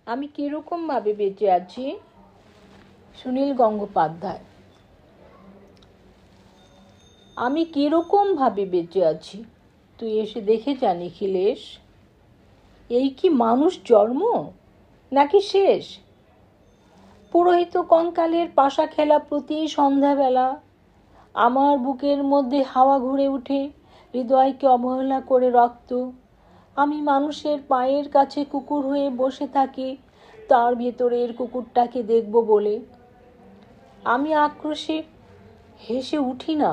আমি কিরকমভাবে বেঁচে আছি। সুনীল গঙ্গোপাধ্যায়। আমি কিরকমভাবে বেঁচে আছি তুই এসে দেখে যা নিখিলেশ। এই কি মানুষ জন্ম নাকি শেষ? পুরোহিত কঙ্কালের পাশা খেলা প্রতি সন্ধ্যাবেলা আমার বুকের মধ্যে হাওয়া ঘুরে উঠে, হৃদয়কে অবহেলা করে রক্ত। আমি মানুষের পায়ের কাছে কুকুর হয়ে বসে থাকি তার ভেতরের কুকুরটাকে দেখব বলে। আমি আক্রোশে হেসে উঠি না।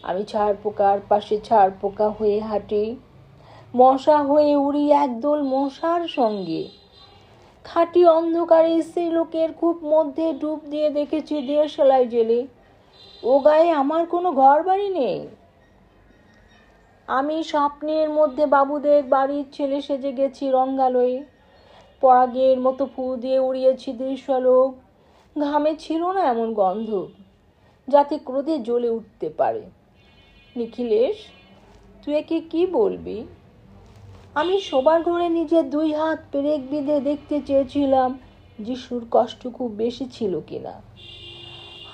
আমি ছাড় পোকার পাশে ছাড় পোকা হয়ে হাঁটি, মশা হয়ে উড়ি একদল মশার সঙ্গে। খাঁটি অন্ধকারে স্ত্রীলোকের কূপ মধ্যে ডুব দিয়ে দেখেছি দেশলাই জেলে। ও গায়ে আমার কোনো ঘর বাড়ি নেই। আমি স্বপ্নের মধ্যে বাবুদের বাড়ির ছেলে সেজে গেছি রঙ্গালয়ে। পরাগের মতো ফু দিয়ে উড়িয়েছি দৃশ্যলোক। ঘামে ছিল না এমন গন্ধ যাতে ক্রোধে জ্বলে উঠতে পারে। নিখিলেশ, তুই একে কি বলবি? আমি শোবার ঘরে নিজের 2 হাত পেরেক বিঁধে দেখতে চেয়েছিলাম যিশুর কষ্ট খুব বেশি ছিল কিনা।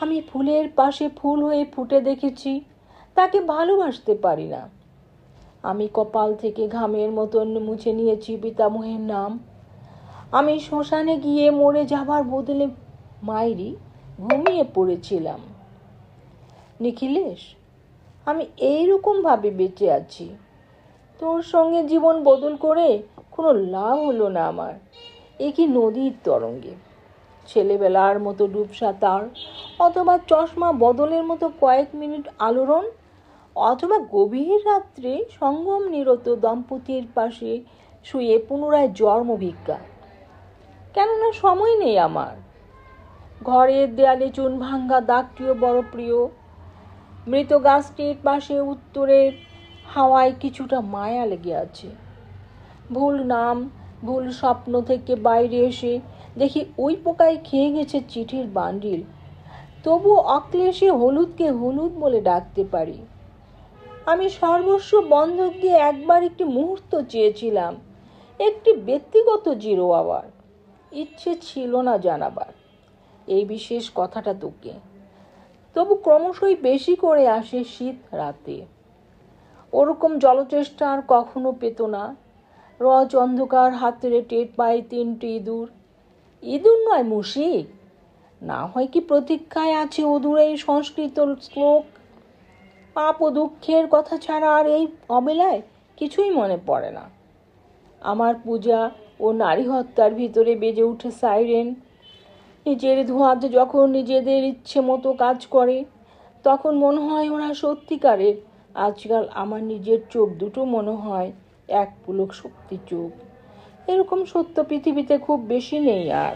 আমি ফুলের পাশে ফুল হয়ে ফুটে দেখেছি, তাকে ভালোবাসতে পারি না। আমি কপাল থেকে ঘামের মতন মুছে নিয়েছি পিতামহের নাম। আমি শ্মশানে গিয়ে মরে যাবার বদলে মায়েরই ঘুমিয়ে পড়েছিলাম। নিখিলেশ, আমি এইরকমভাবে বেঁচে আছি। তোর সঙ্গে জীবন বদল করে কোনো লাভ হলো না আমার। এ কি নদীর তরঙ্গে ছেলেবেলার মতো ডুব সাঁতার, অথবা চশমা বদলের মতো কয়েক মিনিট আলোড়ন, অথবা গভীর রাত্রে সঙ্গম নিরত দম্পতির পাশে শুয়ে পুনরায় জন্ম ভিক্ষা। কেননা সময় নেই আমার। ঘরের দেয়ালে চুন ভাঙ্গা দাগটিও বড় প্রিয়। মৃত গাছটির পাশে উত্তরের হাওয়ায় কিছুটা মায়া লেগে আছে। ভুল নাম, ভুল স্বপ্ন থেকে বাইরে এসে দেখি ওই পোকায় খেয়ে গেছে চিঠির বান্ডিল। তবু অক্লেশে হলুদকে হলুদ বলে ডাকতে পারি। আমি সর্বস্ব বন্ধক দিয়ে একবার একটি মুহূর্ত চেয়েছিলাম, একটি ব্যক্তিগত জিরো আওয়ার। ইচ্ছে ছিল না জানাবার এই বিশেষ কথাটা তোকে। তবু ক্রমশই বেশি করে আসে শীত রাতে। ওরকম জলচেষ্টা আর কখনো পেত না। রজ অন্ধকার হাতরে টের পায় 3টি ইঁদুর। ইঁদুর নয়, মুশিক। না হয় কি প্রতীক্ষায় আছে অদূর এই সংস্কৃত শ্লোক। পাপ ও দুঃখের কথা ছাড়া আর এই অবেলায় কিছুই মনে পড়ে না। আমার পূজা ও নারী হত্যার ভিতরে বেজে উঠে সাইরেন। নিজের ধোঁয়াতে যখন নিজেদের ইচ্ছে মতো কাজ করে, তখন মনে হয় ওরা সত্যিকারের। আজকাল আমার নিজের চোখ দুটো মনে হয় এক পুলক শক্তি চোখ। এরকম সত্য পৃথিবীতে খুব বেশি নেই আর।